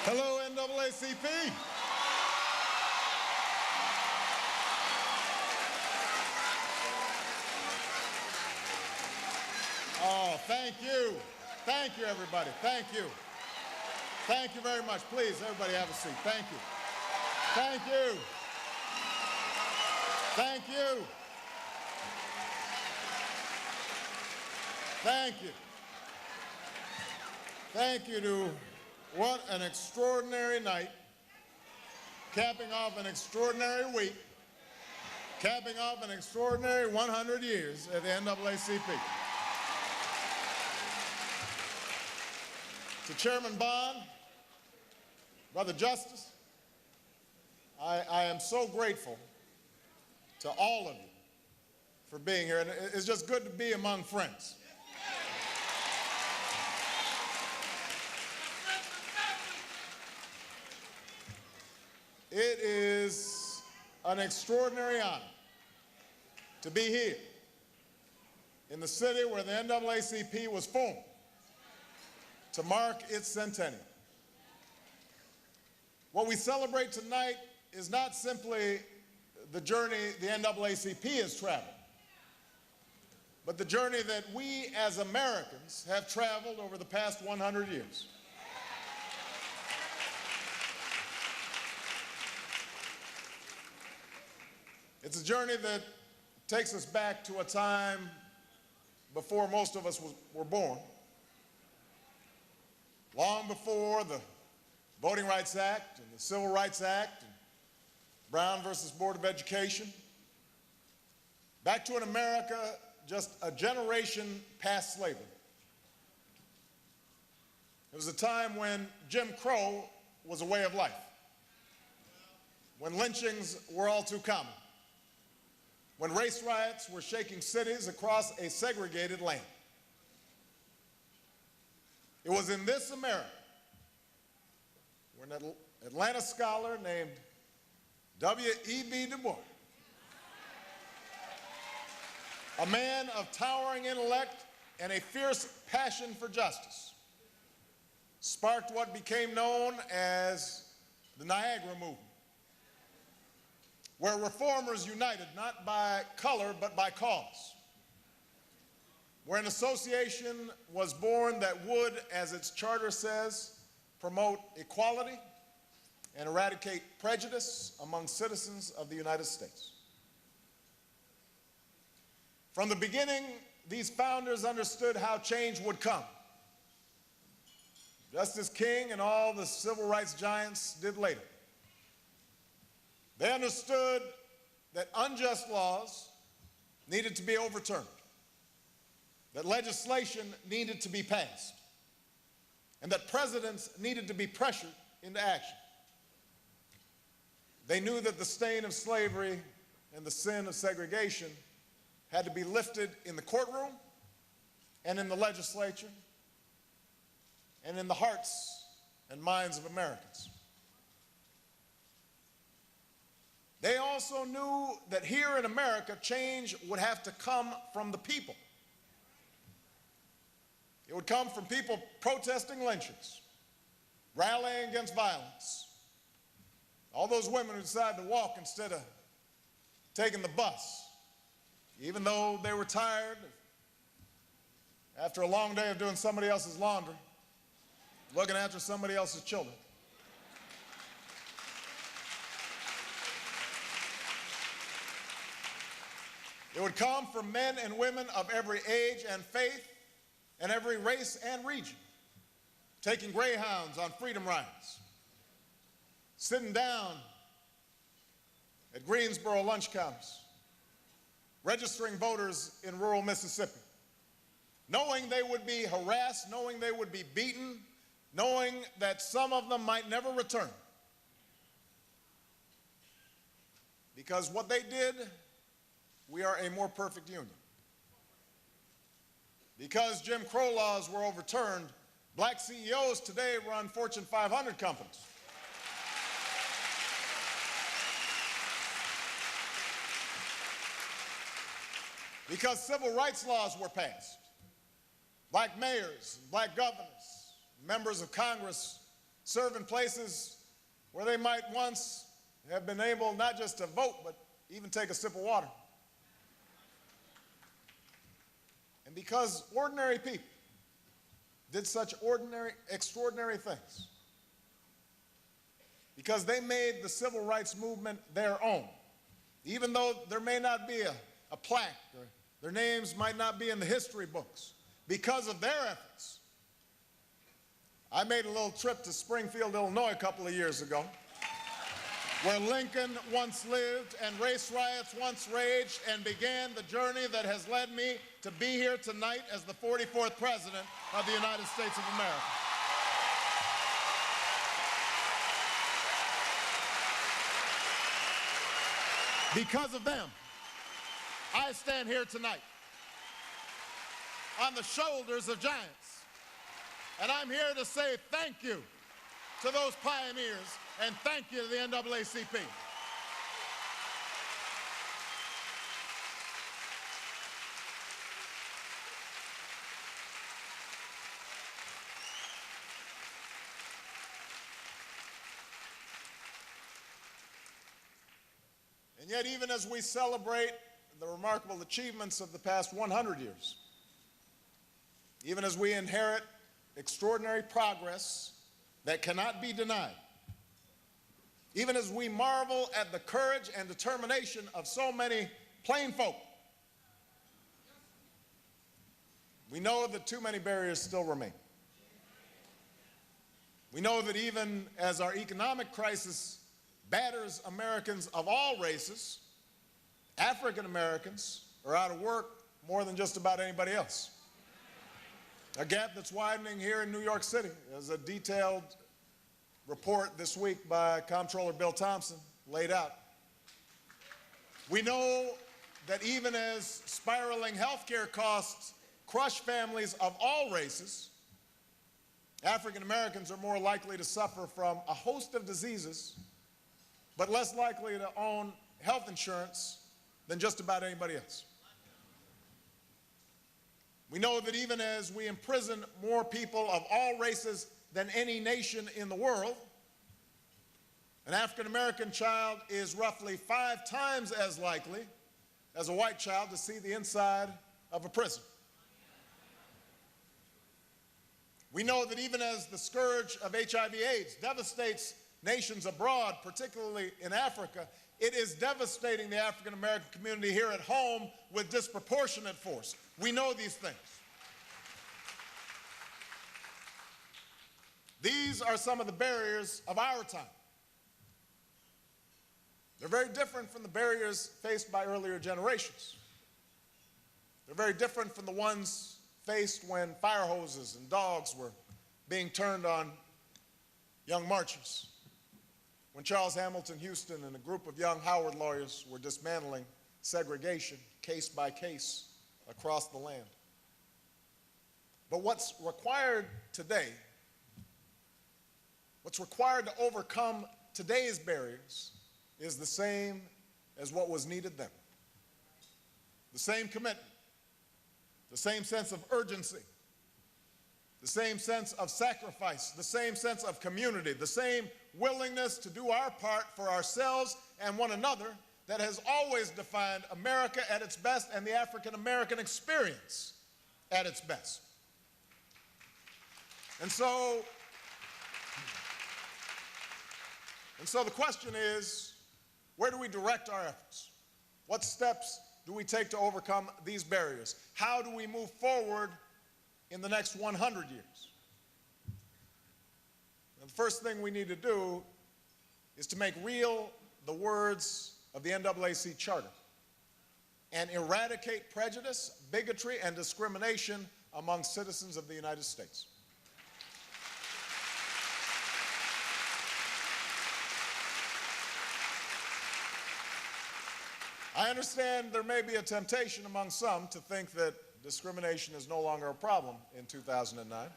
Hello, NAACP. Oh, thank you. Thank you, everybody. Thank you. Thank you very much. Please, everybody have a seat. Thank you. Thank you. Thank you. Thank you. Thank you to what an extraordinary night, capping off an extraordinary week, capping off an extraordinary 100 years at the NAACP. To Chairman Bond, Brother Justice, I am so grateful to all of you for being here, and it's just good to be among friends. It is an extraordinary honor to be here in the city where the NAACP was formed to mark its centennial. What we celebrate tonight is not simply the journey the NAACP has traveled, but the journey that we as Americans have traveled over the past 100 years. It's a journey that takes us back to a time before most of us were born, long before the Voting Rights Act and the Civil Rights Act and Brown versus Board of Education, back to an America just a generation past slavery. It was a time when Jim Crow was a way of life, when lynchings were all too common, when race riots were shaking cities across a segregated land. It was in this America when an Atlanta scholar named W.E.B. Du Bois, a man of towering intellect and a fierce passion for justice, sparked what became known as the Niagara Movement, where reformers united not by color but by cause, where an association was born that would, as its charter says, promote equality and eradicate prejudice among citizens of the United States. From the beginning, these founders understood how change would come, just as King and all the civil rights giants did later. They understood that unjust laws needed to be overturned, that legislation needed to be passed, and that presidents needed to be pressured into action. They knew that the stain of slavery and the sin of segregation had to be lifted in the courtroom and in the legislature and in the hearts and minds of Americans. They also knew that here in America, change would have to come from the people. It would come from people protesting lynchings, rallying against violence, all those women who decided to walk instead of taking the bus, even though they were tired after a long day of doing somebody else's laundry, looking after somebody else's children. It would come from men and women of every age and faith and every race and region, taking greyhounds on freedom rides, sitting down at Greensboro lunch counters, registering voters in rural Mississippi, knowing they would be harassed, knowing they would be beaten, knowing that some of them might never return. Because what they did, we are a more perfect union. Because Jim Crow laws were overturned, black CEOs today run Fortune 500 companies. Because civil rights laws were passed, black mayors, black governors, members of Congress serve in places where they might once have been able not just to vote, but even take a sip of water. And because ordinary people did such extraordinary things, because they made the civil rights movement their own, even though there may not be a plaque, or their names might not be in the history books, because of their efforts. I made a little trip to Springfield, Illinois a couple of years ago, where Lincoln once lived and race riots once raged, and began the journey that has led me to be here tonight as the 44th President of the United States of America. Because of them, I stand here tonight on the shoulders of giants. And I'm here to say thank you to those pioneers and thank you to the NAACP. And yet, even as we celebrate the remarkable achievements of the past 100 years, even as we inherit extraordinary progress that cannot be denied, even as we marvel at the courage and determination of so many plain folk, we know that too many barriers still remain. We know that even as our economic crisis batters Americans of all races, African Americans are out of work more than just about anybody else. A gap that's widening here in New York City, as a detailed report this week by Comptroller Bill Thompson laid out. We know that even as spiraling healthcare costs crush families of all races, African Americans are more likely to suffer from a host of diseases, but less likely to own health insurance than just about anybody else. We know that even as we imprison more people of all races than any nation in the world, an African American child is roughly 5 times as likely as a white child to see the inside of a prison. We know that even as the scourge of HIV/AIDS devastates nations abroad, particularly in Africa, it is devastating the African American community here at home with disproportionate force. We know these things. These are some of the barriers of our time. They're very different from the barriers faced by earlier generations. They're very different from the ones faced when fire hoses and dogs were being turned on young marchers, when Charles Hamilton Houston and a group of young Howard lawyers were dismantling segregation case by case across the land. But what's required today, what's required to overcome today's barriers, is the same as what was needed then. The same commitment, the same sense of urgency, the same sense of sacrifice, the same sense of community, the same willingness to do our part for ourselves and one another that has always defined America at its best and the African American experience at its best. And so the question is, where do we direct our efforts? What steps do we take to overcome these barriers? How do we move forward in the next 100 years? And the first thing we need to do is to make real the words of the NAACP Charter and eradicate prejudice, bigotry, and discrimination among citizens of the United States. I understand there may be a temptation among some to think that discrimination is no longer a problem in 2009.